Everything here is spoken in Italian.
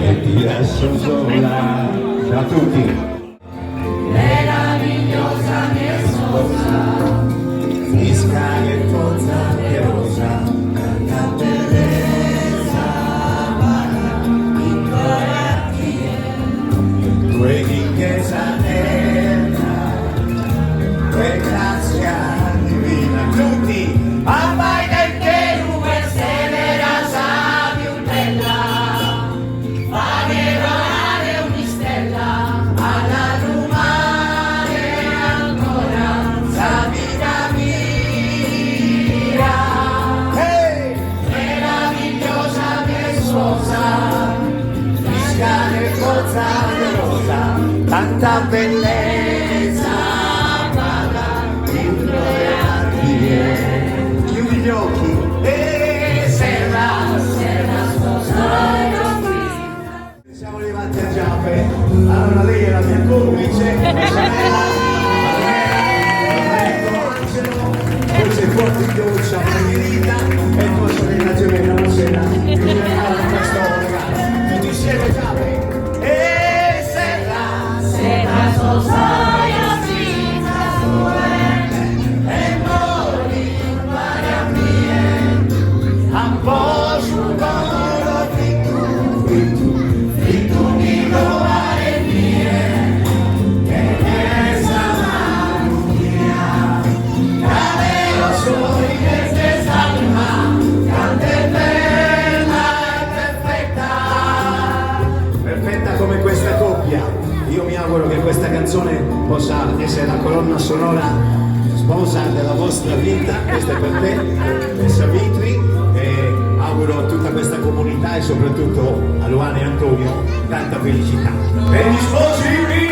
e ti lascio sola. Ciao a tutti. Meravigliosa mia sposa, Fisca e forza e rosa, tanta bellezza, tue ricchezza eterna, tue grazia divina. Tutti, amai del cherube tenebrosa più bella, fa volare ogni stella, alla lumare ancora, sa vita mia, hey! meravigliosa mia sposa, Fisca e forza e rosa, tanta bellezza, chiudi gli occhi e sera sposaio qui. siamo arrivati a Giappe. Allora lei è la mia complice, mia sorella, Angelo, poi c'è Forti Chioccia, Margherita e tua sorella gemella, Marcella, che mi regala questo regalo. Tutti insieme Giappe e Sera sposaio senza sue e mori a mie, un po' sul collo tu mi trovare mie, e questa mano mia, davvero soli che stessa alma, tanto è bella e perfetta. perfetta come questa coppia. Io mi auguro che questa canzone possa essere la colonna sonora sposa della vostra vita. Questa è per te, per Savitri, e auguro a tutta questa comunità e soprattutto a Luana e Antonio tanta felicità. Per gli sposi!